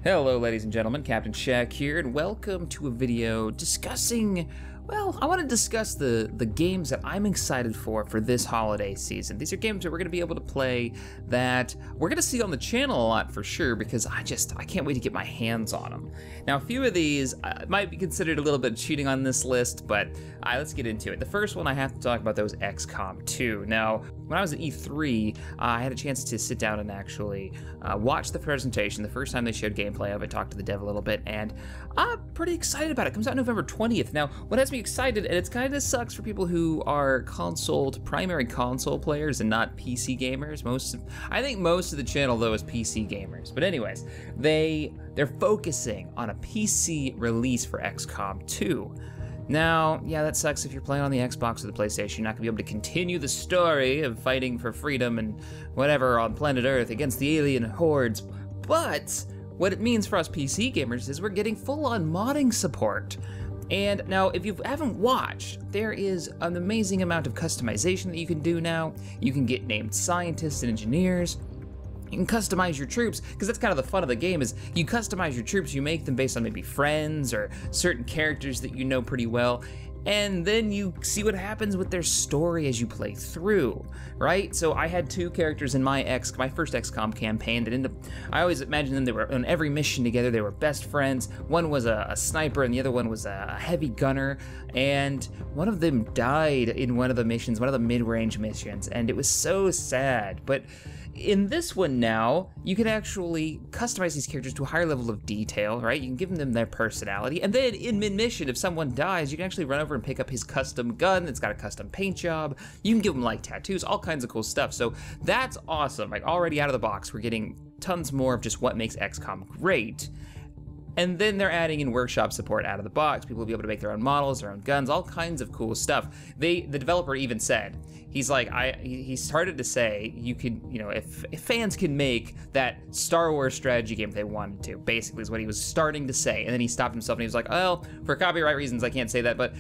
Hello ladies and gentlemen, CaptainShack here, and welcome to a video discussing, well, I want to discuss the games that I'm excited for this holiday season. These are games that we're going to be able to play that we're going to see on the channel a lot for sure, because I can't wait to get my hands on them. Now, a few of these might be considered a little bit cheating on this list, but let's get into it. The first one I have to talk about, though, is XCOM 2. Now, when I was at E3, I had a chance to sit down and actually watch the presentation. The first time they showed gameplay of it, talked to the dev a little bit, and I'm pretty excited about it. It comes out November 20th. Now, what has me excited, and it's kind of sucks for people who are primary console players and not PC gamers. I think most of the channel, though, is PC gamers. But anyways, they're focusing on a PC release for XCOM 2. Now, yeah, that sucks if you're playing on the Xbox or the PlayStation. You're not gonna be able to continue the story of fighting for freedom and whatever on planet Earth against the alien hordes. But what it means for us PC gamers is we're getting full-on modding support. And now, if you haven't watched, there is an amazing amount of customization that you can do now. You can get named scientists and engineers. You can customize your troops, because that's kind of the fun of the game, is you customize your troops, you make them based on maybe friends or certain characters that you know pretty well, and then you see what happens with their story as you play through, right? So I had two characters in my first XCOM campaign that I always imagined them, they were on every mission together, they were best friends. One was a sniper and the other one was a heavy gunner, and one of them died in one of the missions, one of the mid-range missions, and it was so sad. But in this one now, you can actually customize these characters to a higher level of detail, right? You can give them their personality, and then in mid-mission, if someone dies, you can actually run over and pick up his custom gun that's got a custom paint job. You can give them like tattoos, all kinds of cool stuff. So that's awesome. Like, already out of the box, we're getting tons more of just what makes XCOM great. And then they're adding in workshop support out of the box. People will be able to make their own models, their own guns, all kinds of cool stuff. The developer even said, he started to say, if fans can make that Star Wars strategy game if they wanted to, basically is what he was starting to say. And then he stopped himself and he was like, well, for copyright reasons, I can't say that, but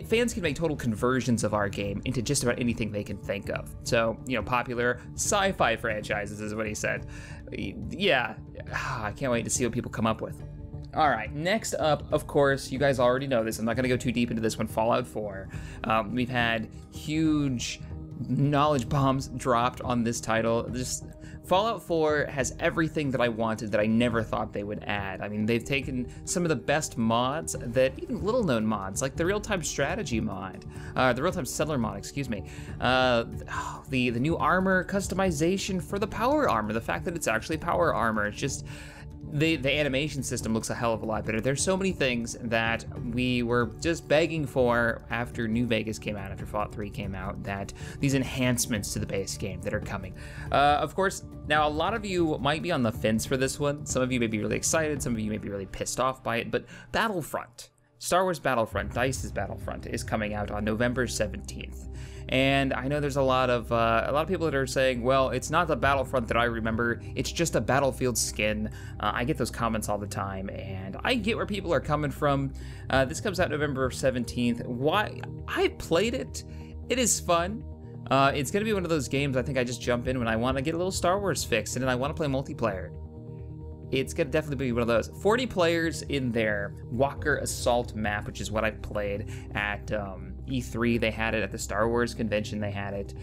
fans can make total conversions of our game into just about anything they can think of. So, popular sci-fi franchises is what he said. Yeah, I can't wait to see what people come up with. All right, next up, of course, you guys already know this. I'm not gonna go too deep into this one, Fallout 4. We've had huge knowledge bombs dropped on this title. Fallout 4 has everything that I wanted that I never thought they would add. I mean, they've taken some of the best mods, even little known mods, like the real-time strategy mod, the real-time settler mod, excuse me. The new armor customization for the power armor, the fact that it's actually power armor, it's just, the animation system looks a hell of a lot better. There's so many things that we were just begging for after New Vegas came out, after Fallout 3 came out, that these enhancements to the base game that are coming. Of course, now a lot of you might be on the fence for this one. Some of you may be really excited, some of you may be really pissed off by it, but Battlefront, Star Wars Battlefront, DICE's Battlefront, is coming out on November 17th. And I know there's a lot of people that are saying, well, it's not the Battlefront that I remember, it's just a Battlefield skin. I get those comments all the time, and I get where people are coming from. This comes out November 17th. Why? I played it. It is fun. It's gonna be one of those games I think I just jump in when I want to get a little Star Wars fix and then I want to play multiplayer. It's gonna definitely be one of those. 40 players in their Walker Assault map, which is what I played at E3. They had it at the Star Wars convention. They had it.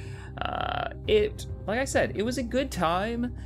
Like I said, it was a good time.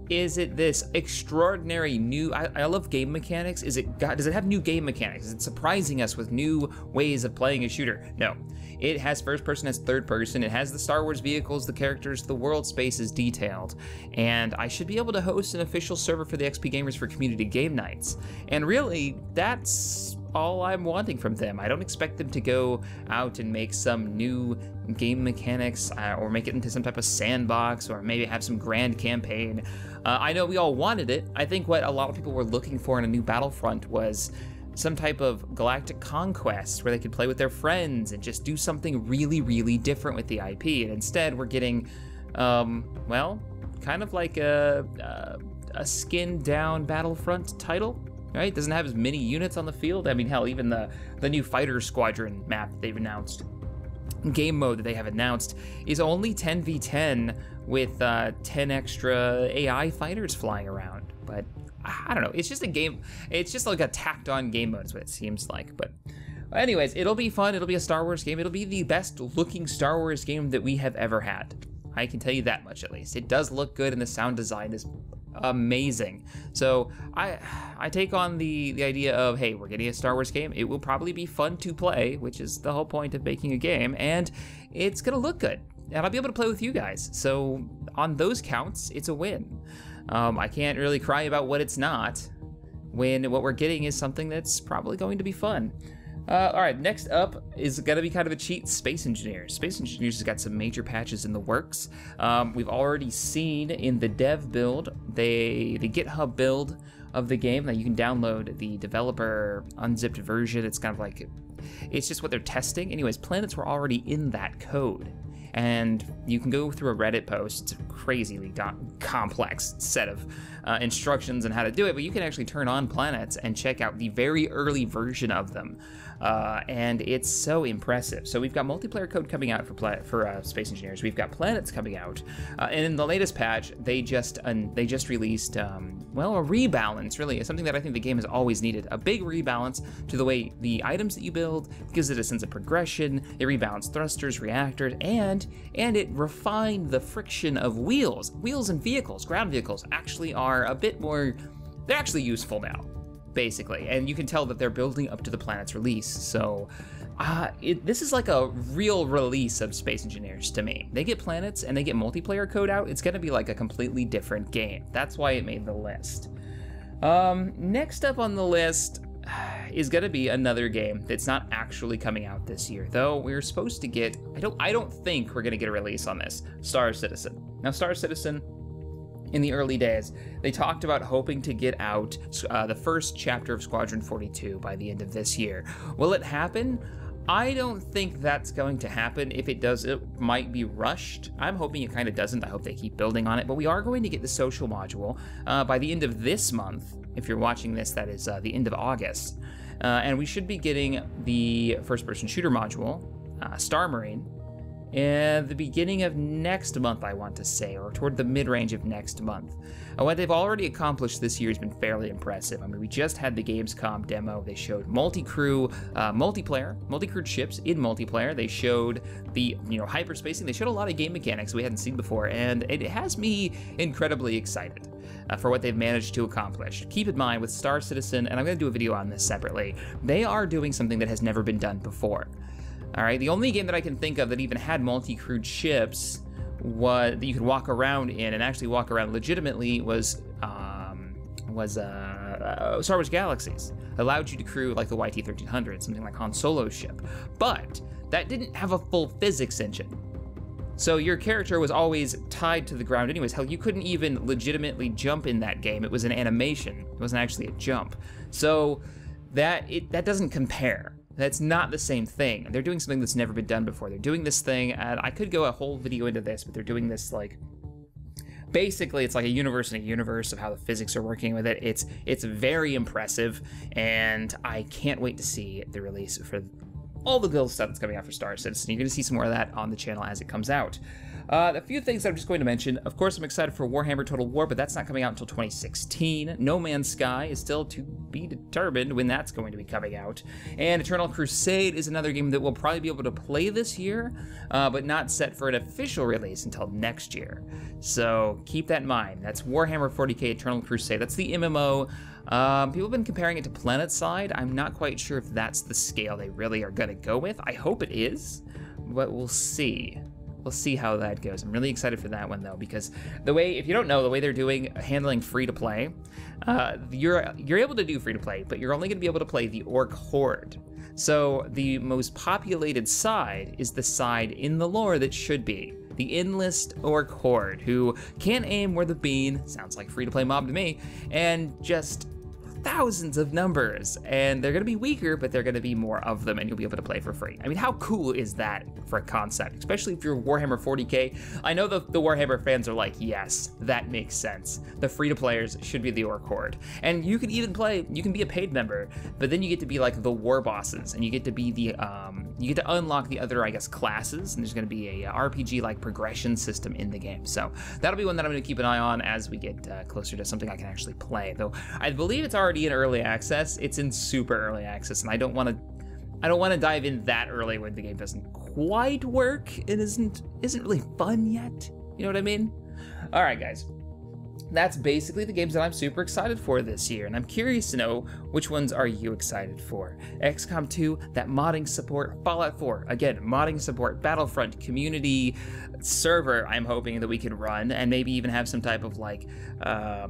Is it this extraordinary new? I love game mechanics. Does it have new game mechanics? Is it surprising us with new ways of playing a shooter? No. It has first person, has third person. It has the Star Wars vehicles, the characters, the world space is detailed. And I should be able to host an official server for the XP Gamers for community game nights. And really, that's all I'm wanting from them. I don't expect them to go out and make some new game mechanics or make it into some type of sandbox or maybe have some grand campaign. I know we all wanted it. I think what a lot of people were looking for in a new Battlefront was some type of galactic conquest where they could play with their friends and just do something really, really different with the IP. And instead we're getting, well, kind of like a skinned down Battlefront title. Right? Doesn't have as many units on the field. I mean, hell, even the new fighter squadron map that they've announced game mode that they have announced is only 10v10 with 10 extra AI fighters flying around. But I don't know, it's just a game, it's just like a tacked on game mode is what it seems like. But anyways, it'll be fun, it'll be a Star Wars game, it'll be the best looking Star Wars game that we have ever had. I can tell you that much at least. It does look good and the sound design is amazing. So I take on the idea of, hey, we're getting a Star Wars game. It will probably be fun to play, which is the whole point of making a game, and it's gonna look good. And I'll be able to play with you guys. So on those counts, it's a win. I can't really cry about what it's not when what we're getting is something that's probably going to be fun. All right, next up is gonna be kind of a cheat, Space Engineers. Space Engineers has got some major patches in the works. We've already seen in the dev build, the GitHub build of the game, that you can download the developer unzipped version. It's kind of like, it's just what they're testing. Anyways, planets were already in that code. And you can go through a Reddit post. It's a crazily complex set of instructions on how to do it, but you can actually turn on planets and check out the very early version of them. And it's so impressive. So we've got multiplayer code coming out for Space Engineers. We've got planets coming out, and in the latest patch, they just released well, a rebalance. Really, something that I think the game has always needed: a big rebalance to the way the items that you build, gives it a sense of progression. It rebalanced thrusters, reactors, and it refined the friction of wheels. Wheels and vehicles, ground vehicles, actually are a bit more. They're actually useful now, basically, and you can tell that they're building up to the planet's release. So this is like a real release of Space Engineers to me. They get planets and they get multiplayer code out, it's gonna be like a completely different game. That's why it made the list. Next up on the list is gonna be another game that's not actually coming out this year, though we're supposed to get, I don't think we're gonna get a release on this, Star Citizen. Now, Star Citizen, in the early days, they talked about hoping to get out the first chapter of Squadron 42 by the end of this year. Will it happen? I don't think that's going to happen. If it does, it might be rushed. I'm hoping it kind of doesn't. I hope they keep building on it, but we are going to get the social module by the end of this month. If you're watching this, that is the end of August. And we should be getting the first-person shooter module, Star Marine, at the beginning of next month, I want to say, or toward the mid-range of next month. What they've already accomplished this year has been fairly impressive. I mean, we just had the Gamescom demo. They showed multi-crew multiplayer, multi-crewed ships in multiplayer. They showed the hyperspacing. They showed a lot of game mechanics we hadn't seen before, and it has me incredibly excited for what they've managed to accomplish. Keep in mind, with Star Citizen, and I'm going to do a video on this separately, they are doing something that has never been done before. All right, the only game that I can think of that even had multi-crewed ships that you could walk around in and actually walk around legitimately was Star Wars Galaxies. Allowed you to crew like the YT-1300, something like Han Solo's ship, but that didn't have a full physics engine. So your character was always tied to the ground anyways. Hell, you couldn't even legitimately jump in that game. It was an animation. It wasn't actually a jump. So that doesn't compare. That's not the same thing. They're doing something that's never been done before. They're doing this thing, and I could go a whole video into this, but they're doing this like, basically it's like a universe in a universe of how the physics are working with it. It's very impressive, and I can't wait to see the release for all the good stuff that's coming out for Star Citizen. You're gonna see some more of that on the channel as it comes out. A few things I'm just going to mention. Of course, I'm excited for Warhammer Total War, but that's not coming out until 2016. No Man's Sky is still to be determined when that's going to be coming out. And Eternal Crusade is another game that we'll probably be able to play this year, but not set for an official release until next year. So keep that in mind. That's Warhammer 40k Eternal Crusade. That's the MMO. People have been comparing it to PlanetSide. I'm not quite sure if that's the scale they really are going to go with. I hope it is, but we'll see. We'll see how that goes. I'm really excited for that one though, because the way, if you don't know, the way they're handling free-to-play, you're able to do free-to-play, but you're only gonna be able to play the Orc Horde. So the most populated side is the side in the lore that should be. The Enlist Orc Horde, who can't aim worth a bean, sounds like free-to-play mob to me, and just thousands of numbers, and they're gonna be weaker, but they're gonna be more of them, and you'll be able to play for free. I mean, how cool is that for a concept, especially if you're Warhammer 40K? I know the Warhammer fans are like, yes, that makes sense. The free-to-players should be the Orc Horde. And you can even play, you can be a paid member, but then you get to be like the war bosses, and you get to be the, you get to unlock the other, I guess, classes, and there's gonna be a RPG-like progression system in the game. So that'll be one that I'm gonna keep an eye on as we get closer to something I can actually play. Though I believe it's already in early access. It's in super early access, and I don't want to dive in that early when the game doesn't quite work and isn't really fun yet. You know what I mean? All right, guys. That's basically the games that I'm super excited for this year, and I'm curious to know which ones are you excited for. XCOM 2, that modding support, Fallout 4, again, modding support, Battlefront, community server I'm hoping that we can run, and maybe even have some type of like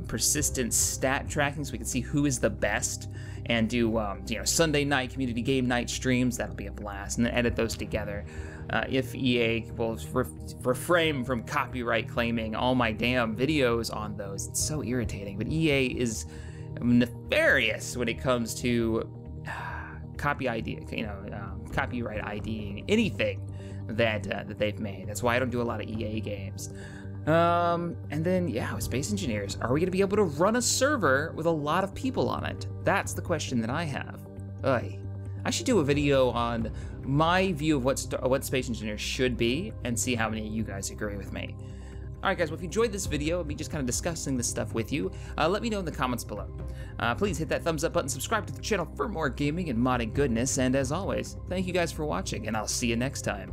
persistent stat tracking so we can see who is the best, and do you know, Sunday night community game night streams. That'll be a blast, and then edit those together. If EA will refrain from copyright claiming all my damn videos on those. It's so irritating, but EA is nefarious when it comes to copyright IDing anything that they've made. That's why I don't do a lot of EA games. And then, yeah, with Space Engineers, are we gonna be able to run a server with a lot of people on it? That's the question that I have. I should do a video on my view of what Space Engineers should be and see how many of you guys agree with me. All right, guys, well, if you enjoyed this video and me just kind of discussing this stuff with you, let me know in the comments below. Please hit that thumbs up button, subscribe to the channel for more gaming and modding goodness, and as always, thank you guys for watching, and I'll see you next time.